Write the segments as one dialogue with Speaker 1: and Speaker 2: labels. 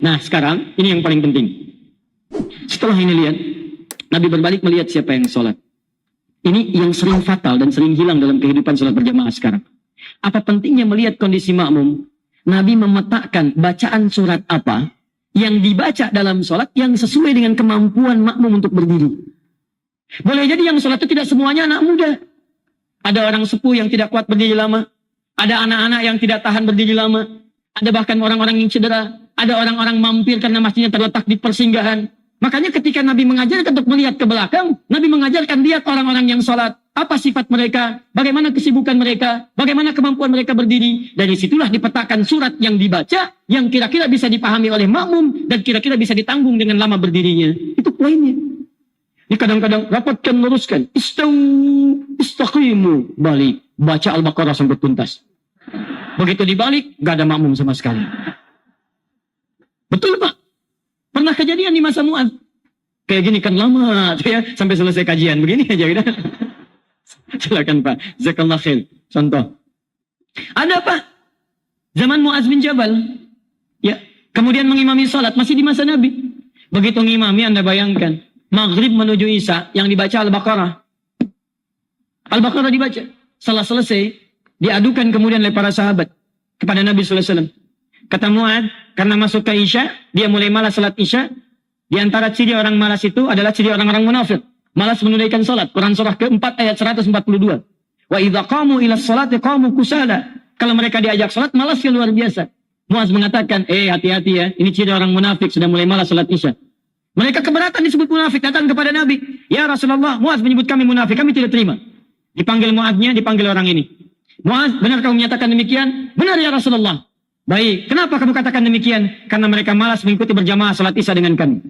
Speaker 1: Nah sekarang ini yang paling penting. Setelah ini lihat, Nabi berbalik melihat siapa yang sholat. Ini yang sering fatal dan sering hilang dalam kehidupan sholat berjamaah sekarang. Apa pentingnya melihat kondisi makmum? Nabi memetakan bacaan surat apa yang dibaca dalam sholat yang sesuai dengan kemampuan makmum untuk berdiri. Boleh jadi yang sholat itu tidak semuanya anak muda. Ada orang sepuh yang tidak kuat berdiri lama. Ada anak-anak yang tidak tahan berdiri lama. Ada bahkan orang-orang yang cedera. Ada orang-orang mampir karena masjidnya terletak di persinggahan. Makanya ketika Nabi mengajarkan untuk melihat ke belakang, Nabi mengajarkan lihat orang-orang yang sholat. Apa sifat mereka, bagaimana kesibukan mereka, bagaimana kemampuan mereka berdiri. Dari situlah dipetakan surat yang dibaca, yang kira-kira bisa dipahami oleh makmum, dan kira-kira bisa ditanggung dengan lama berdirinya. Itu poinnya. Ini kadang-kadang rapatkan, luruskan. Istaqimu, balik. Baca Al-Baqarah sampai tuntas. Begitu dibalik, gak ada makmum sama sekali. Betul Pak? Pernah kejadian di masa Mu'adz. Kayak gini kan lama, ya, sampai selesai kajian. Begini aja udah. Silakan Pak. Jazakallah khair. Contoh. Ada Pak. Zaman Mu'adz bin Jabal. Ya. Kemudian mengimami salat. Masih di masa Nabi. Begitu ngimami Anda bayangkan. Maghrib menuju Isya. Yang dibaca Al-Baqarah. Al-Baqarah dibaca. Setelah selesai. Diadukan kemudian oleh para sahabat. Kepada Nabi SAW. Kata Mu'adz. Karena masuk ke Isya. Dia mulai malas salat Isya. Di antara ciri orang malas itu adalah ciri orang-orang munafik. Malas menunaikan salat. Quran surah keempat ayat 142. Wa idza qamu ila sholati qamu kusala. Kalau mereka diajak salat malasnya luar biasa. Mu'adz mengatakan, hati-hati ya, ini ciri orang munafik sudah mulai malas salat Isya. Mereka keberatan disebut munafik, datang kepada Nabi. Ya Rasulullah, Mu'adz menyebut kami munafik, kami tidak terima. Dipanggil Mu'adznya, dipanggil orang ini. Mu'adz, benar kamu menyatakan demikian? Benar ya Rasulullah. Baik, kenapa kamu katakan demikian? Karena mereka malas mengikuti berjamaah salat Isya dengan kami.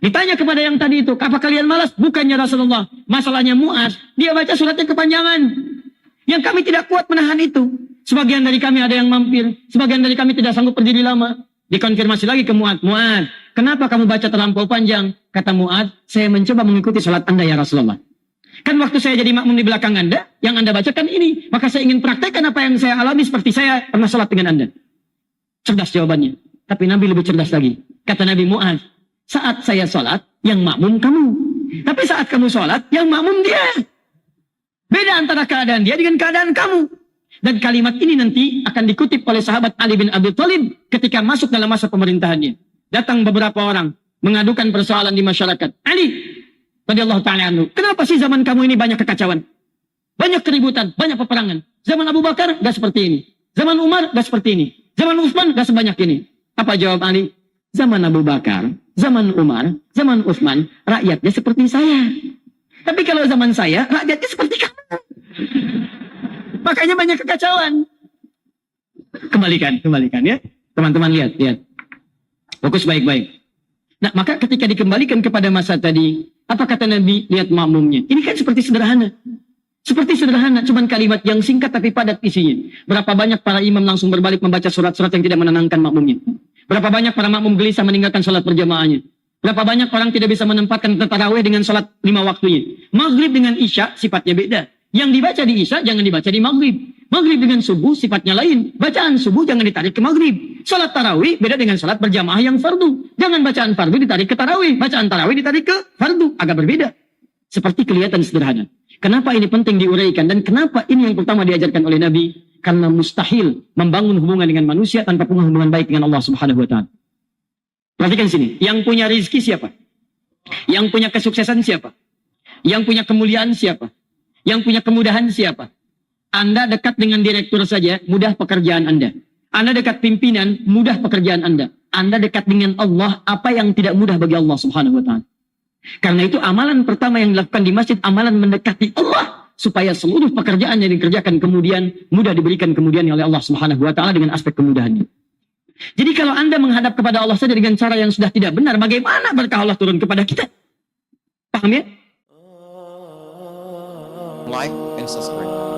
Speaker 1: Ditanya kepada yang tadi itu, apa kalian malas? Bukannya Rasulullah. Masalahnya Mu'adz, dia baca suratnya kepanjangan. Yang kami tidak kuat menahan itu. Sebagian dari kami ada yang mampir. Sebagian dari kami tidak sanggup berdiri lama. Dikonfirmasi lagi ke Mu'adz. Mu'adz, kenapa kamu baca terlampau panjang? Kata Mu'adz, saya mencoba mengikuti salat Anda ya Rasulullah. Kan waktu saya jadi makmum di belakang Anda, yang Anda bacakan ini. Maka saya ingin praktekkan apa yang saya alami seperti saya pernah salat dengan Anda. Cerdas jawabannya. Tapi Nabi lebih cerdas lagi. Kata Nabi, Mu'adz, saat saya sholat, yang makmum kamu. Tapi saat kamu sholat, yang makmum dia. Beda antara keadaan dia dengan keadaan kamu. Dan kalimat ini nanti akan dikutip oleh sahabat Ali bin Abi Thalib ketika masuk dalam masa pemerintahannya. Datang beberapa orang mengadukan persoalan di masyarakat. Ali, radhiyallahu ta'ala anhu, kenapa sih zaman kamu ini banyak kekacauan? Banyak keributan, banyak peperangan. Zaman Abu Bakar, gak seperti ini. Zaman Umar, gak seperti ini. Zaman Utsman, gak sebanyak ini. Apa jawab Ali? Zaman Abu Bakar, zaman Umar, zaman Utsman, rakyatnya seperti saya. Tapi kalau zaman saya, rakyatnya seperti kamu. Makanya banyak kekacauan. Kembalikan ya. Teman-teman lihat. Fokus baik-baik. Nah, maka ketika dikembalikan kepada masa tadi, apa kata Nabi? Lihat makmumnya. Ini kan seperti sederhana. Cuman kalimat yang singkat tapi padat isinya. Berapa banyak para imam langsung berbalik membaca surat-surat yang tidak menenangkan makmumnya. Berapa banyak para makmum gelisah meninggalkan sholat berjamaahnya. Berapa banyak orang tidak bisa menempatkan tarawih dengan sholat 5 waktunya. Maghrib dengan Isya sifatnya beda. Yang dibaca di Isya jangan dibaca di Maghrib. Maghrib dengan subuh sifatnya lain. Bacaan subuh jangan ditarik ke Maghrib. Sholat tarawih beda dengan sholat berjamaah yang fardu. Jangan bacaan fardu ditarik ke tarawih. Bacaan tarawih ditarik ke fardu. Agak berbeda. Seperti kelihatan sederhana. Kenapa ini penting diuraikan? Dan kenapa ini yang pertama diajarkan oleh Nabi? Karena mustahil membangun hubungan dengan manusia tanpa punya hubungan baik dengan Allah Subhanahu wa Ta'ala. Perhatikan sini. Yang punya rizki siapa? Yang punya kesuksesan siapa? Yang punya kemuliaan siapa? Yang punya kemudahan siapa? Anda dekat dengan direktur saja, mudah pekerjaan Anda. Anda dekat pimpinan, mudah pekerjaan Anda. Anda dekat dengan Allah, apa yang tidak mudah bagi Allah Subhanahu wa Ta'ala. Karena itu amalan pertama yang dilakukan di masjid, amalan mendekati Allah. Supaya seluruh pekerjaan yang dikerjakan kemudian mudah diberikan kemudian oleh Allah Subhanahu wa Ta'ala dengan aspek kemudahannya. Jadi kalau Anda menghadap kepada Allah saja dengan cara yang sudah tidak benar, bagaimana berkah Allah turun kepada kita? Paham ya?
Speaker 2: Like and subscribe.